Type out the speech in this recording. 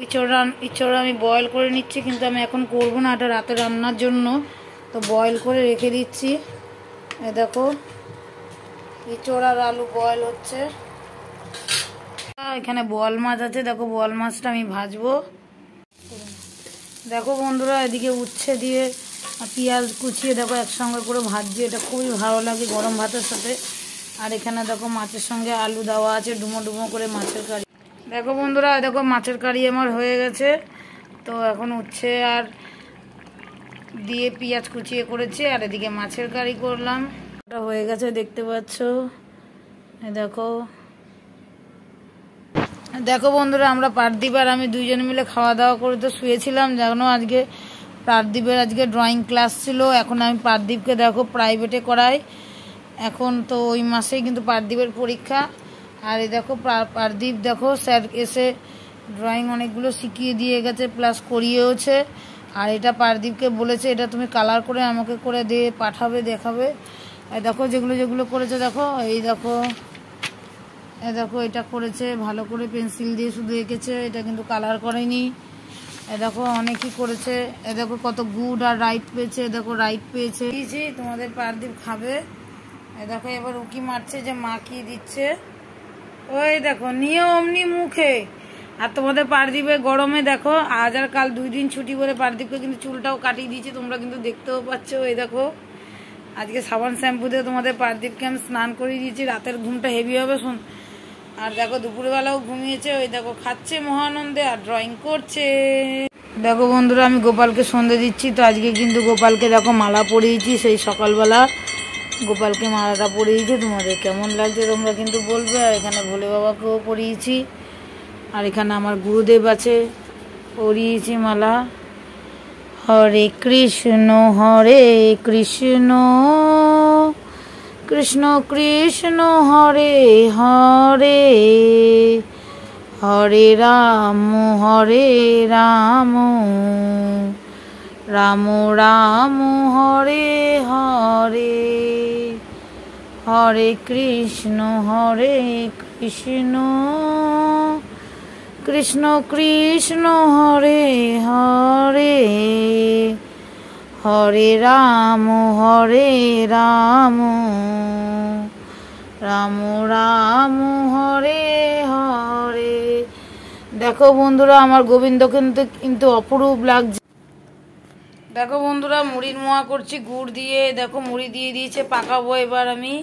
ইঁচড় আমি বয়েল করে নিচ্ছি, কিন্তু আমি এখন করবো না, এটা রাতে রান্নার জন্য, তো বয়েল করে রেখে দিচ্ছি। এই দেখো ইঁচড় আর আলু বয়েল হচ্ছে। এখানে বোয়াল মাছ আছে, দেখো বোয়াল মাছটা আমি ভাজবো। দেখো বন্ধুরা, এদিকে উচ্ছে দিয়ে পেঁয়াজ কুচিয়ে দেখো একসঙ্গে করে ভাজছি, এটা খুবই ভালো লাগে গরম ভাতের সাথে। আর এখানে দেখো মাছের সঙ্গে আলু দেওয়া আছে, ডুমো ডুমো করে মাছের কারি। দেখো বন্ধুরা, দেখো মাছের কারি আমার হয়ে গেছে। তো এখন উচ্ছে আর দিয়ে পেঁয়াজ কুচিয়ে করেছি, আর এদিকে মাছের কারি করলাম, এটা হয়ে গেছে দেখতে পাচ্ছ। দেখো দেখো বন্ধুরা, আমরা পার্থিব আর আমি দুইজনে মিলে খাওয়া দাওয়া করে তো শুয়েছিলাম, জানো আজকে পার্থিবের আজকে ড্রয়িং ক্লাস ছিল। এখন আমি পার্থিবকে দেখো প্রাইভেটে করাই, এখন তো ওই মাসেই কিন্তু পার্থিবের পরীক্ষা। আর এই দেখো পার্থিব দেখো স্যার এসে ড্রয়িং অনেকগুলো শিখিয়ে দিয়ে গেছে, প্লাস করিয়েওছে। আর এটা পার্থিবকে বলেছে এটা তুমি কালার করে আমাকে করে দিয়ে পাঠাবে, দেখাবে। দেখো যেগুলো যেগুলো করেছে, দেখো এই দেখো দেখো এটা করেছে ভালো করে, পেন্সিল দিয়ে শুধু এঁকেছে, এটা কিন্তু কালার করেনি। দেখো অনেকই করেছে। দেখো কত গুড আর রাইট পেয়েছে, দেখো রাইট পেয়েছে। তোমাদের পার্থিব খাবে। দেখো এবার উকি মারছে যে মা কি দিচ্ছে, ওই দেখো নিয়ে অমনি মুখে। আর তোমাদের পার্থিবের গরমে দেখো আজ আর কাল 2 দিন ছুটি বলে পার্থিবকে কিন্তু চুলটাও কাটিয়ে দিয়েছে, তোমরা কিন্তু দেখতেও পাচ্ছ। এই দেখো আজকে সাবান শ্যাম্পু দিয়ে তোমাদের পার্থিবকে আমি স্নান করিয়ে দিয়েছি, রাতের ঘুমটা হেভি হবে শোন। আর দেখো দুপুরবেলাও ঘুমিয়েছে, ওই দেখো খাচ্ছে মহানন্দে আর ড্রয়িং করছে। দেখো বন্ধুরা, আমি গোপালকে সন্ধে দিচ্ছি। তো আজকে কিন্তু গোপালকে দেখো মালা পরিয়েছি, সেই সকালবেলা গোপালকে মালাটা পরিয়েছি। তোমাদের কেমন লাগছে তোমরা কিন্তু বলবে। আর এখানে ভোলে বাবাকেও পরিয়েছি, আর এখানে আমার গুরুদেব আছে, পরিয়েছি মালা। হরে কৃষ্ণ কৃষ্ণ কৃষ্ণ হরে হরে, হরে রাম রাম রাম হরে হরে, হরে কৃষ্ণ কৃষ্ণ কৃষ্ণ হরে হরে, হরে রাম রাম রাম হরে হরে। দেখো বন্ধুরা, আমার গোবিন্দ কিন্তু অপরূপ লাগছে। দেখো বন্ধুরা, মুড়ির মোয়া করছি গুড় দিয়ে। দেখো মুড়ি দিয়ে দিয়েছে, পাকাবো এবার আমি।